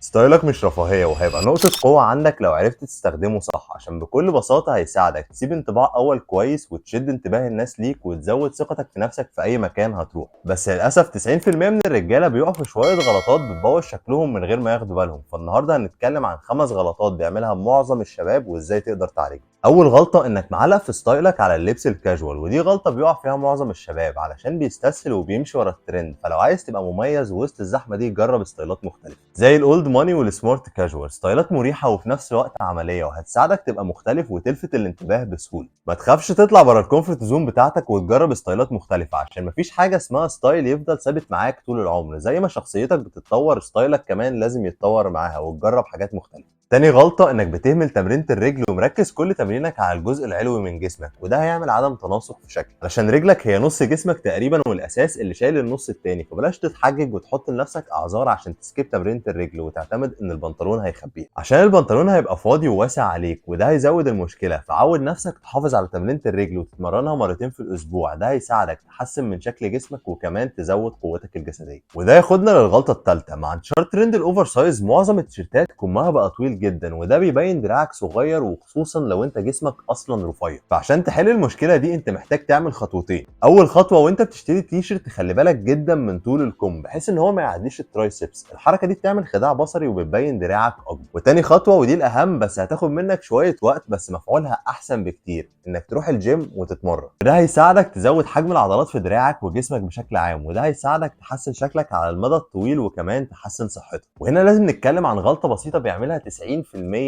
ستايلك مش رفاهية وهيبقى نقطة قوة عندك لو عرفت تستخدمه صح، عشان بكل بساطة هيساعدك تسيب انطباع أول كويس وتشد انتباه الناس ليك وتزود ثقتك في نفسك في أي مكان هتروح. بس للأسف 90% من الرجالة بيقعوا في شوية غلطات بتبوظ شكلهم من غير ما ياخدوا بالهم، فالنهاردة هنتكلم عن 5 غلطات بيعملها معظم الشباب وازاي تقدر تعالجها. أول غلطة إنك معلق في ستايلك على اللبس الكاجوال، ودي غلطة بيقع فيها معظم الشباب علشان بيستسهل وبيمشي ورا الترند. فلو عايز تبقى مميز وسط الزحمة دي جرب ستايلات مختلفة زي الاولد ماني والسمارت كاجوال، ستايلات مريحة وفي نفس الوقت عملية وهتساعدك تبقى مختلف وتلفت الانتباه بسهولة. ما تخافش تطلع بره الكومفورت زون بتاعتك وتجرب ستايلات مختلفة، عشان مفيش حاجة اسمها ستايل يفضل ثابت معاك طول العمر. زي ما شخصيتك بتتطور ستايلك كمان لازم يتطور معاها وتجرب حاجات مختلفة. تاني غلطة انك بتهمل تمرينة الرجل ومركز كل تمرينك على الجزء العلوي من جسمك، وده هيعمل عدم تناسق في شكل علشان رجلك هي نص جسمك تقريبا والاساس اللي شايل النص التاني. فبلاش تتحجج وتحط لنفسك اعذار عشان تسكيب تمرينة الرجل وتعتمد ان البنطلون هيخبيها، عشان البنطلون هيبقى فاضي وواسع عليك وده هيزود المشكلة. فعود نفسك تحافظ على تمرينة الرجل وتتمرنها مرتين في الاسبوع، ده هيساعدك تحسن من شكل جسمك وكمان تزود قوتك الجسدية. وده ياخدنا للغلطة الثالثة. مع انتشار ترند الاوفر سايز معظم التيشيرتات كمها بقى طويل جدا، وده بيبين دراعك صغير وخصوصا لو انت جسمك اصلا رفيع. فعشان تحل المشكله دي انت محتاج تعمل خطوتين. اول خطوه وانت بتشتري تيشيرت خلي بالك جدا من طول الكم بحيث ان هو ما يعديش الترايسبس، الحركه دي بتعمل خداع بصري وبتبين دراعك اكبر. وتاني خطوه ودي الاهم بس هتاخد منك شويه وقت بس مفعولها احسن بكتير، انك تروح الجيم وتتمرن. ده هيساعدك تزود حجم العضلات في دراعك وجسمك بشكل عام، وده هيساعدك تحسن شكلك على المدى الطويل وكمان تحسن صحتك. وهنا لازم نتكلم عن غلطه بسيطه بيعملها 90%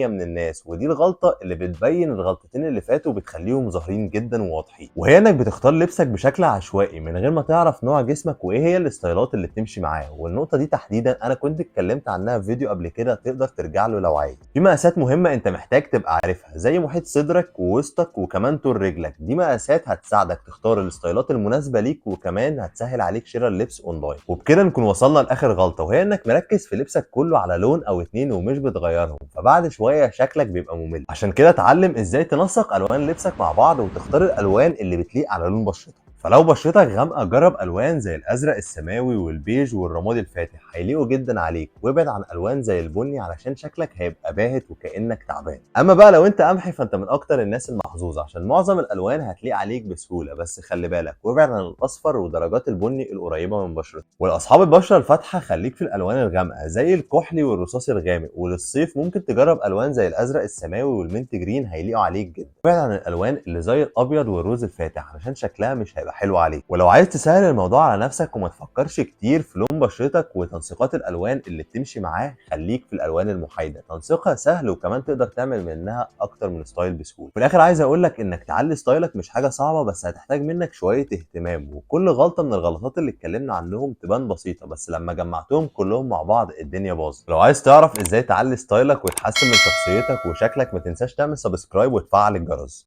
من الناس، ودي الغلطه اللي بتبين الغلطتين اللي فاتوا وبتخليهم ظاهرين جدا وواضحين، وهي انك بتختار لبسك بشكل عشوائي من غير ما تعرف نوع جسمك وايه هي الستايلات اللي بتمشي معاه. والنقطه دي تحديدا انا كنت اتكلمت عنها في فيديو قبل كده، تقدر ترجع له لو عايز. في مقاسات مهمه انت محتاج تبقى عارفها زي محيط صدرك ووسطك وكمان طول رجلك، دي مقاسات هتساعدك تختار الستايلات المناسبه ليك وكمان هتسهل عليك شراء اللبس اونلاين. وبكده نكون وصلنا لاخر غلطه، وهي انك مركز في لبسك كله على لون او اتنين ومش بتغيرهم، فبعد شويه شكلك بيبقى ممل. عشان كده اتعلم ازاي تنسق الوان لبسك مع بعض وتختار الالوان اللي بتليق على لون بشرتك. فلو بشرتك غامقه جرب الوان زي الازرق السماوي والبيج والرمادي الفاتح، هيليقوا جدا عليك. وابعد عن الوان زي البني علشان شكلك هيبقى باهت وكانك تعبان. اما بقى لو انت قمحي فانت من اكتر الناس المحظوظه عشان معظم الالوان هتليق عليك بسهوله، بس خلي بالك وابعد عن الاصفر ودرجات البني القريبه من بشرتك. والاصحاب البشره الفاتحه خليك في الالوان الغامقه زي الكحلي والرصاصي الغامق. وللصيف ممكن تجرب الوان زي الازرق السماوي والمنت جرين، هيليقوا عليك جدا. ابعد عن الالوان اللي زي الابيض والروز الفاتح علشان شكلها مش هيبقى حلو عليك. ولو عايز تسهل الموضوع على نفسك وما تفكرش كتير في لون بشرتك وتنسيقات الالوان اللي بتمشي معاه، خليك في الالوان المحايده، تنسيقها سهل وكمان تقدر تعمل منها اكتر من ستايل بسهوله. في الاخر عايز اقول لك انك تعلي ستايلك مش حاجه صعبه، بس هتحتاج منك شويه اهتمام. وكل غلطه من الغلطات اللي اتكلمنا عنهم تبان بسيطه، بس لما جمعتهم كلهم مع بعض الدنيا باظت. لو عايز تعرف ازاي تعلي ستايلك وتحسن من شخصيتك وشكلك ما تنساش تعمل سبسكرايب وتفعل الجرس.